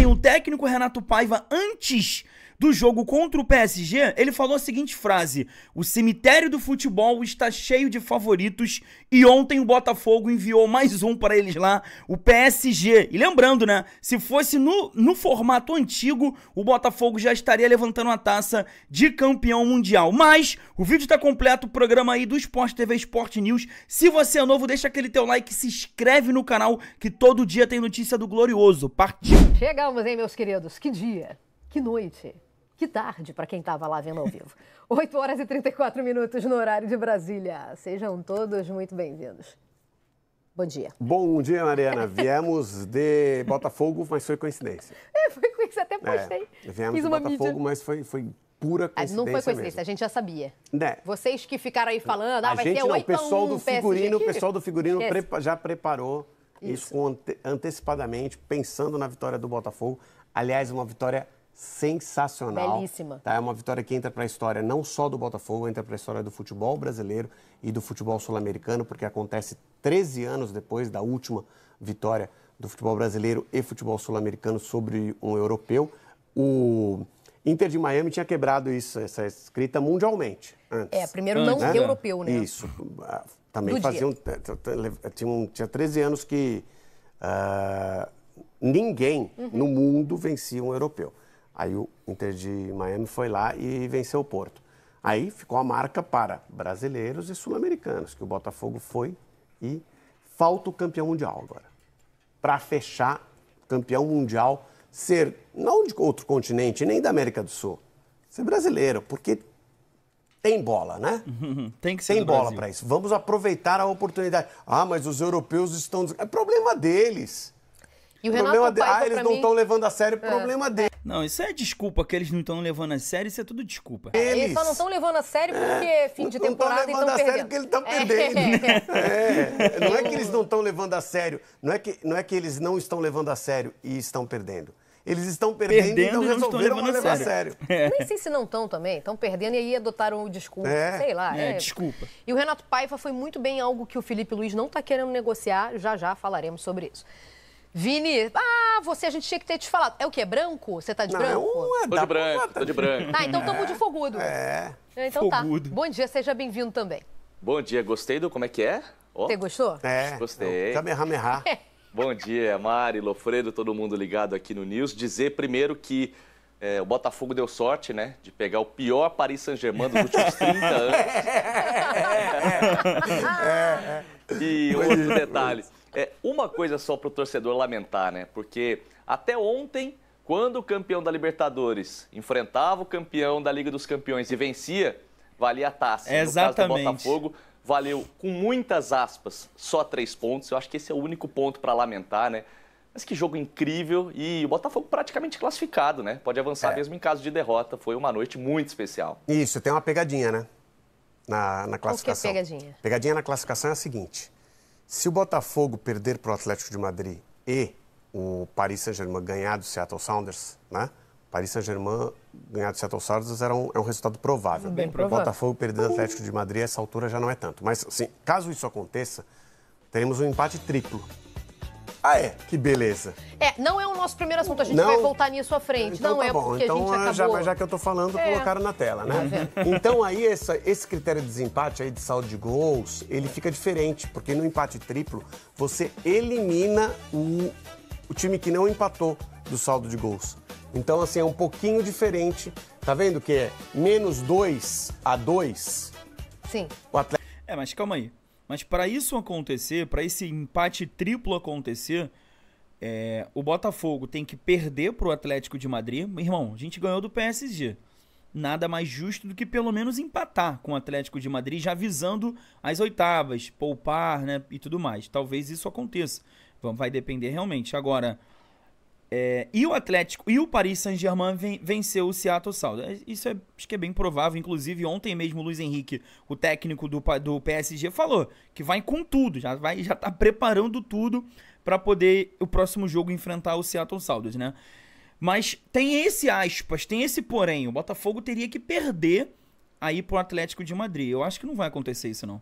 ontem o técnico Renato Paiva, antes do jogo contra o PSG, ele falou a seguinte frase: o cemitério do futebol está cheio de favoritos e ontem o Botafogo enviou mais um para eles lá, o PSG. E lembrando, né, se fosse no formato antigo, o Botafogo já estaria levantando a taça de campeão mundial. Mas o vídeo tá completo, o programa aí do Sport TV Sport News. Se você é novo, deixa aquele teu like, se inscreve no canal que todo dia tem notícia do Glorioso. Partiu! Chegamos, hein, meus queridos? Que dia, que noite, que tarde para quem estava lá vendo ao vivo. 8 horas e 34 minutos no horário de Brasília. Sejam todos muito bem-vindos. Bom dia. Bom dia, Mariana. Viemos de Botafogo, mas foi coincidência. Foi coincidência, até postei. Viemos de Botafogo, mas foi pura coincidência. Não foi coincidência, mesmo. A gente já sabia. Né? Vocês que ficaram aí falando, vai ser 8-1, o pessoal do figurino Esquece. já preparou isso antecipadamente, pensando na vitória do Botafogo. Aliás, uma vitória sensacional. Belíssima. Tá? É uma vitória que entra para a história não só do Botafogo, entra para a história do futebol brasileiro e do futebol sul-americano, porque acontece 13 anos depois da última vitória do futebol brasileiro e futebol sul-americano sobre um europeu. O Inter de Miami tinha quebrado essa escrita mundialmente antes. Primeiro não europeu, né? Isso. Também faziam... Tinha 13 anos que ninguém no mundo vencia um europeu. Aí o Inter de Miami foi lá e venceu o Porto. Aí ficou a marca para brasileiros e sul-americanos, que o Botafogo foi e falta o campeão mundial agora. Para fechar, campeão mundial, ser não de outro continente, nem da América do Sul, ser brasileiro, porque tem bola, né? Tem que ser Tem do bola Brasil. para isso. Vamos aproveitar a oportunidade. Ah, mas os europeus estão... É problema deles. E o Renato Paiva, eles não estão levando a sério, problema deles. Não, isso é desculpa que eles não estão levando a sério, isso é tudo desculpa. Eles só não estão levando a sério porque fim de temporada e estão perdendo. Porque eles estão perdendo. Não é que eles não estão levando a sério, não é que eles não estão levando a sério e estão perdendo. Eles estão perdendo e não resolveram levar a sério. Nem sei se não estão também. Estão perdendo e aí adotaram o desculpa. Sei lá. Desculpa. E o Renato Paiva foi muito bem algo que o Felipe Luiz não está querendo negociar. Já falaremos sobre isso. Vini, a gente tinha que ter te falado. É o quê? Branco? Você tá de branco? Tô de branco. Então estamos de fogudo. Então fogudo. Tá. Bom dia, seja bem-vindo também. Bom dia, gostei do como é que é? Você gostou? Gostei. Kamehameha. Bom dia, Mari, Lofredo, todo mundo ligado aqui no News. Dizer primeiro que o Botafogo deu sorte, né, de pegar o pior Paris Saint-Germain dos últimos 30 anos. E outro detalhe. Uma coisa só para o torcedor lamentar, né? Porque até ontem, quando o campeão da Libertadores enfrentava o campeão da Liga dos Campeões e vencia, valia a taça. Exatamente. No caso do Botafogo, valeu, com muitas aspas, só 3 pontos. Eu acho que esse é o único ponto para lamentar, né? Mas que jogo incrível e o Botafogo praticamente classificado, né? Pode avançar mesmo em caso de derrota. Foi uma noite muito especial. Isso, tem uma pegadinha, né? Na classificação. O que é pegadinha? Pegadinha na classificação é a seguinte. Se o Botafogo perder para o Atlético de Madrid e o Paris Saint-Germain ganhar do Seattle Sounders, né? Paris Saint-Germain ganhar do Seattle Sounders é um resultado provável. Bem provável. O Botafogo perder do Atlético de Madrid, essa altura já não é tanto. Mas, assim, caso isso aconteça, teremos um empate triplo. Que beleza. Não é o nosso primeiro assunto, a gente vai voltar nisso à frente. Então, não tá é bom. porque Então, a gente acabou... já que eu tô falando, colocaram na tela, né? Então aí esse critério de desempate aí de saldo de gols, ele fica diferente, porque no empate triplo, você elimina o time que não empatou do saldo de gols. Então, assim, é um pouquinho diferente. Tá vendo que é menos 2-2? Sim. O Atlético... Mas calma aí. Mas para isso acontecer, para esse empate triplo acontecer, o Botafogo tem que perder pro Atlético de Madrid. Irmão, a gente ganhou do PSG. Nada mais justo do que pelo menos empatar com o Atlético de Madrid, já visando as oitavas, poupar, né, e tudo mais. Talvez isso aconteça. Vai depender realmente. Agora, e o Atlético e o Paris Saint-Germain venceu o Seattle Sounders. Isso acho que é bem provável. Inclusive, ontem mesmo o Luiz Henrique, o técnico do PSG, falou que vai com tudo, já tá preparando tudo para poder o próximo jogo enfrentar o Seattle Sounders, né? Mas tem esse aspas, tem esse porém. O Botafogo teria que perder aí pro Atlético de Madrid. Eu acho que não vai acontecer isso, não.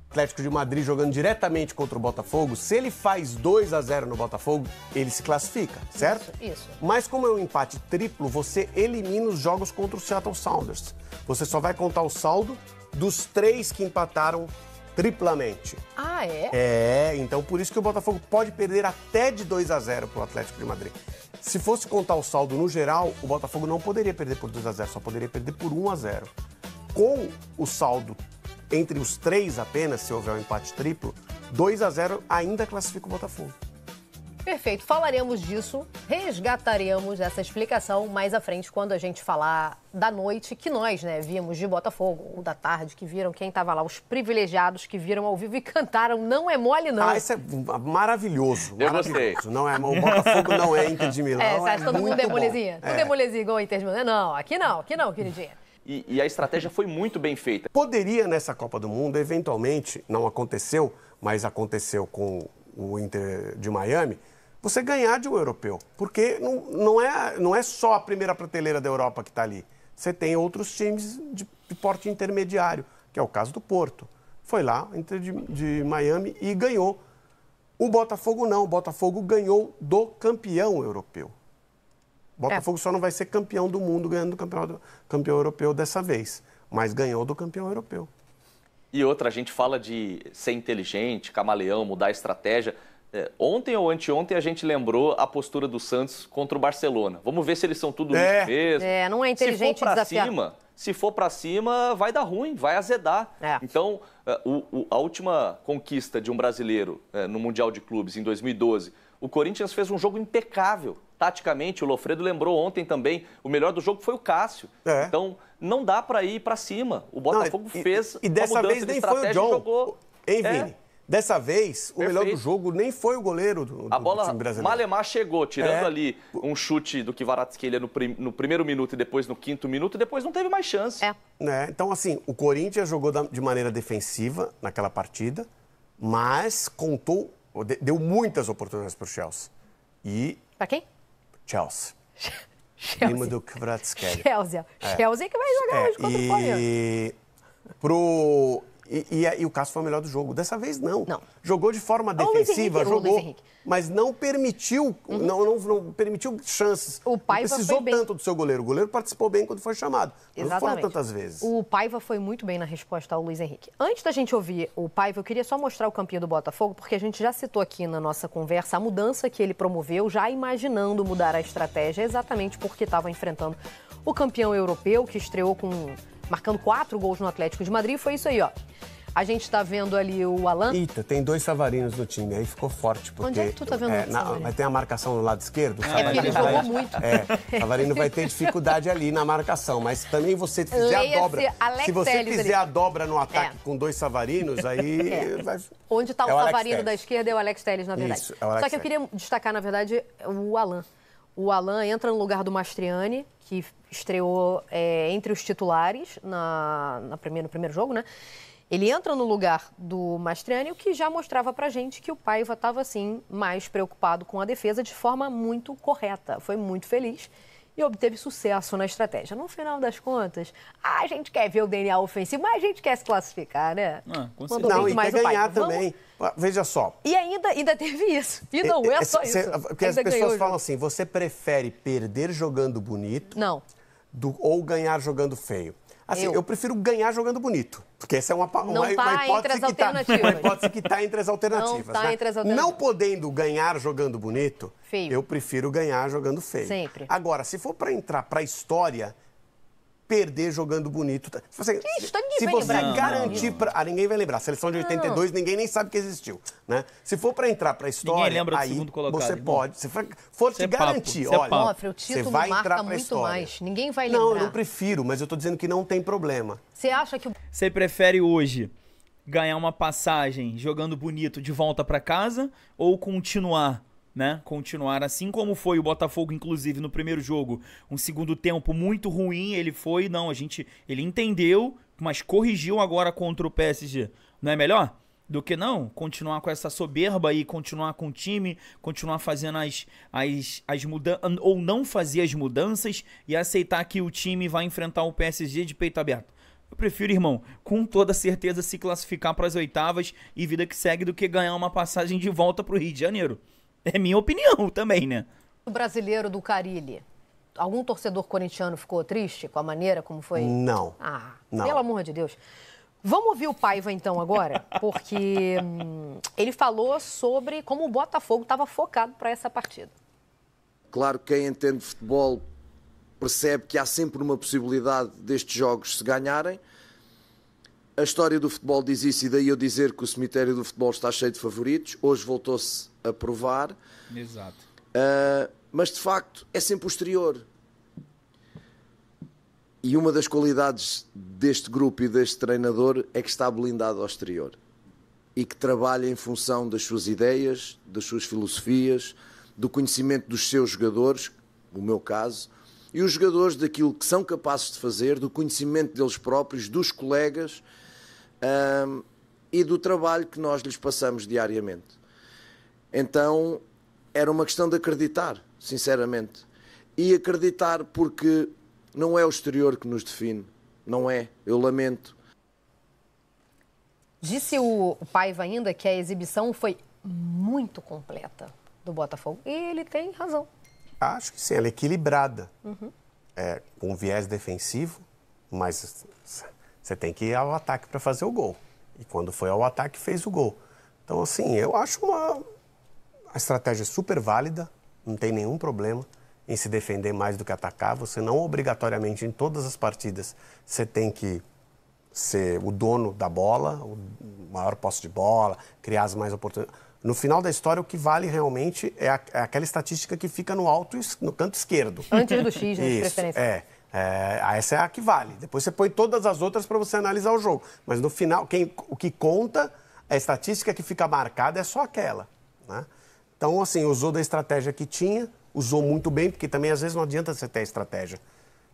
Atlético de Madrid jogando diretamente contra o Botafogo, se ele faz 2-0 no Botafogo, ele se classifica, certo? Isso. Mas como é um empate triplo, você elimina os jogos contra o Seattle Sounders. Você só vai contar o saldo dos 3 que empataram triplamente. Ah, é? É, então por isso que o Botafogo pode perder até de 2-0 para o Atlético de Madrid. Se fosse contar o saldo no geral, o Botafogo não poderia perder por 2-0, só poderia perder por 1-0. Com o saldo entre os 3 apenas, se houver um empate triplo, 2-0 ainda classifica o Botafogo. Perfeito. Falaremos disso, resgataremos essa explicação mais à frente, quando a gente falar da noite que nós, né, vimos de Botafogo, ou da tarde, que viram quem estava lá, os privilegiados que viram ao vivo e cantaram. Não é mole, não. Ah, isso é maravilhoso. Eu maravilhoso. gostei. Não é, o Botafogo não é Inter de Milão. Você acha que todo mundo é muito bom. molezinha? Tudo é molezinha igual o Inter de Milão? Não, aqui não, queridinha. E a estratégia foi muito bem feita. Poderia, nessa Copa do Mundo, eventualmente, não aconteceu, mas aconteceu com o Inter de Miami, você ganhar de um europeu. Porque não é só a primeira prateleira da Europa que está ali. Você tem outros times de porte intermediário, que é o caso do Porto. Foi lá, Inter de Miami, e ganhou. O Botafogo não, o Botafogo ganhou do campeão europeu. O Botafogo só não vai ser campeão do mundo ganhando do campeão europeu dessa vez, mas ganhou do campeão europeu. E outra, a gente fala de ser inteligente, camaleão, mudar a estratégia. Ontem ou anteontem a gente lembrou a postura do Santos contra o Barcelona. Vamos ver se eles são tudo isso mesmo. Não é inteligente desafiar. Se for pra cima, vai dar ruim, vai azedar. Então, a última conquista de um brasileiro no Mundial de Clubes, em 2012, o Corinthians fez um jogo impecável. Taticamente, o Lofredo lembrou ontem também, o melhor do jogo foi o Cássio. Então, não dá pra ir pra cima. O Botafogo fez e dessa vez nem foi o John. Jogou... Hein, Vini? Dessa vez, o melhor do jogo nem foi o goleiro do a bola, time brasileiro. Malemar chegou, tirando ali um chute do Kvaratskhelia no primeiro minuto e depois no 5º minuto, e depois não teve mais chance. Então, assim, o Corinthians jogou de maneira defensiva naquela partida, mas deu muitas oportunidades para o Chelsea. Para quem? Chelsea. Primo do Kvaratskhelia. Chelsea que vai jogar hoje contra o Flamengo. E o Cássio foi o melhor do jogo. Dessa vez, não. Jogou de forma defensiva, mas não permitiu, não permitiu chances. O Paiva não precisou foi bem. tanto do seu goleiro. O goleiro participou bem quando foi chamado. Não foram tantas vezes. O Paiva foi muito bem na resposta ao Luiz Henrique. Antes da gente ouvir o Paiva, eu queria só mostrar o campeão do Botafogo, porque a gente já citou aqui na nossa conversa a mudança que ele promoveu, já imaginando mudar a estratégia, exatamente porque estava enfrentando o campeão europeu, que estreou marcando 4 gols no Atlético de Madrid. Foi isso aí, ó. A gente está vendo ali o Alan. Eita, tem 2 Savarinos no time, aí ficou forte. Porque, onde é que tu tá vendo o Savarino? Vai ter a marcação no lado esquerdo. Porque ele jogou muito. O Savarino vai ter dificuldade ali na marcação, mas também você fizer a dobra. Se você fizer a dobra no ataque com 2 Savarinos, aí vai... Onde está o Savarino da esquerda é o Alex Telles, na verdade. Isso, Só que eu queria destacar, na verdade, o Alan. O Alan entra no lugar do Mastriani, que estreou entre os titulares no primeiro jogo, né? Ele entra no lugar do Mastriani, o que já mostrava pra gente que o Paiva estava, assim, mais preocupado com a defesa de forma muito correta. Foi muito feliz e obteve sucesso na estratégia. No final das contas, a gente quer ver o DNA ofensivo, mas a gente quer se classificar, né? Não, e quer ganhar também. Veja só. E ainda teve isso. E não é só isso. Porque as pessoas falam assim, você prefere perder jogando bonito ou ganhar jogando feio? Assim, eu prefiro ganhar jogando bonito, porque essa é uma hipótese que está entre as alternativas. Não está entre as alternativas. Não podendo ganhar jogando bonito, eu prefiro ganhar jogando feio. Sempre. Agora, se for para entrar para a história, perder jogando bonito... Se você garantir... ninguém vai lembrar. Seleção de 82, ninguém nem sabe que existiu. Né? Se for para entrar para a história, aí você pode... Se for te garantir, olha, você vai entrar para a história. Mais. Ninguém vai lembrar. Não, eu não prefiro, mas eu estou dizendo que não tem problema. Você acha que... Você prefere hoje ganhar uma passagem jogando bonito de volta para casa ou continuar... né? Continuar assim como foi o Botafogo, inclusive, no primeiro jogo. Um segundo tempo muito ruim, ele entendeu, mas corrigiu agora contra o PSG. Não é melhor? Do que não? Continuar com essa soberba e continuar com o time, continuar fazendo as mudanças, ou não fazer as mudanças e aceitar que o time vai enfrentar o PSG de peito aberto. Eu prefiro, irmão, com toda certeza se classificar para as oitavas e vida que segue do que ganhar uma passagem de volta pro Rio de Janeiro. É minha opinião também, né? O brasileiro do Carille, algum torcedor corintiano ficou triste com a maneira como foi? Não. Ah, não. Pelo amor de Deus. Vamos ouvir o Paiva então agora, porque ele falou sobre como o Botafogo estava focado para essa partida. Claro que quem entende de futebol percebe que há sempre uma possibilidade destes jogos se ganharem. A história do futebol diz isso e daí eu dizer que o cemitério do futebol está cheio de favoritos. Hoje voltou-se a provar. Exato. Mas de facto é sempre o exterior. E uma das qualidades deste grupo e deste treinador é que está blindado ao exterior. E que trabalha em função das suas ideias, das suas filosofias, do conhecimento dos seus jogadores, no meu caso, e os jogadores daquilo que são capazes de fazer, do conhecimento deles próprios, dos colegas e do trabalho que nós lhes passamos diariamente. Então, era uma questão de acreditar, sinceramente. E acreditar porque não é o exterior que nos define, não é, eu lamento. Disse o Paiva ainda que a exibição foi muito completa do Botafogo. E ele tem razão. Acho que sim, ela é equilibrada. Com viés defensivo, mas você tem que ir ao ataque para fazer o gol. E quando foi ao ataque, fez o gol. Então, assim, eu acho uma estratégia super válida, não tem nenhum problema em se defender mais do que atacar. Você não obrigatoriamente, em todas as partidas, você tem que ser o dono da bola, o maior posse de bola, criar as mais oportunidades. No final da história, o que vale realmente é aquela estatística que fica no alto, no canto esquerdo. Antes do X, né, de Isso, preferência. essa é a que vale. Depois você põe todas as outras para você analisar o jogo. Mas no final, o que conta, a estatística que fica marcada é só aquela, né? Então, assim, usou da estratégia que tinha, usou muito bem, porque também às vezes não adianta você ter a estratégia.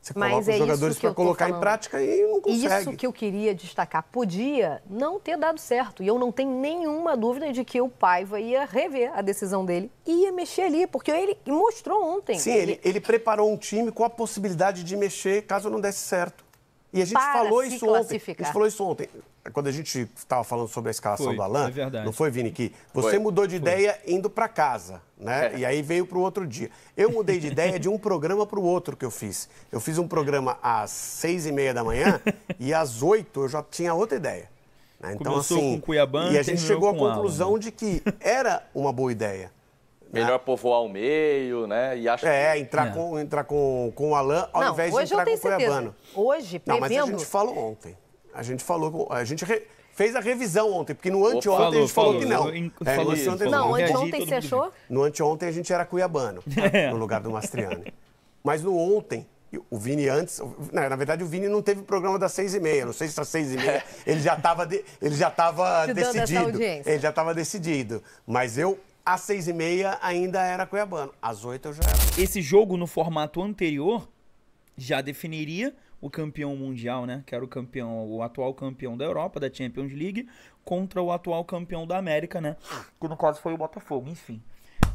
Você coloca os jogadores para colocar em prática e não consegue. Isso que eu queria destacar. Podia não ter dado certo. E eu não tenho nenhuma dúvida de que o Paiva ia rever a decisão dele e ia mexer ali, porque ele mostrou ontem. Sim, ele preparou um time com a possibilidade de mexer caso não desse certo. E a gente falou isso ontem. A gente falou isso ontem. Quando a gente estava falando sobre a escalação do Alan, não foi, Vini, que você mudou de ideia indo para casa, né? E aí veio para o outro dia. Eu mudei de ideia de um programa para o outro que eu fiz. Eu fiz um programa às 6h30 da manhã e às 8h eu já tinha outra ideia. Né? Então, começou assim, com Cuiabá, e a gente chegou à com conclusão Alan, de que era uma boa ideia. Melhor povoar o meio, né? E acho entrar com o Alan ao invés de entrar com o Cuiabano. Hoje, prevendo... Não, mas a gente falou ontem. A gente fez a revisão ontem, porque no anteontem a gente falou que não. Anteontem você achou? No anteontem a gente era cuiabano, no lugar do Mastriani. Mas no ontem, o Vini antes... Na verdade, o Vini não teve programa das 6h30. Não sei se às 6h30 ele já estava decidido. Ele já estava decidido. Mas eu... Às 6h30 ainda era cuiabano. Às 8h eu já era. Esse jogo no formato anterior já definiria o campeão mundial, né? Que era o atual campeão da Europa, da Champions League, contra o atual campeão da América, né? Que no caso foi o Botafogo, enfim.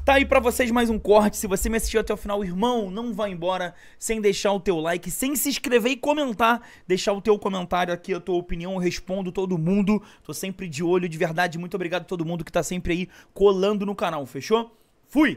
Tá aí pra vocês mais um corte. Se você me assistiu até o final, irmão, não vá embora sem deixar o teu like, sem se inscrever e comentar. Deixar o teu comentário aqui, a tua opinião, eu respondo todo mundo. Tô sempre de olho, de verdade. Muito obrigado a todo mundo que tá sempre aí colando no canal, fechou? Fui!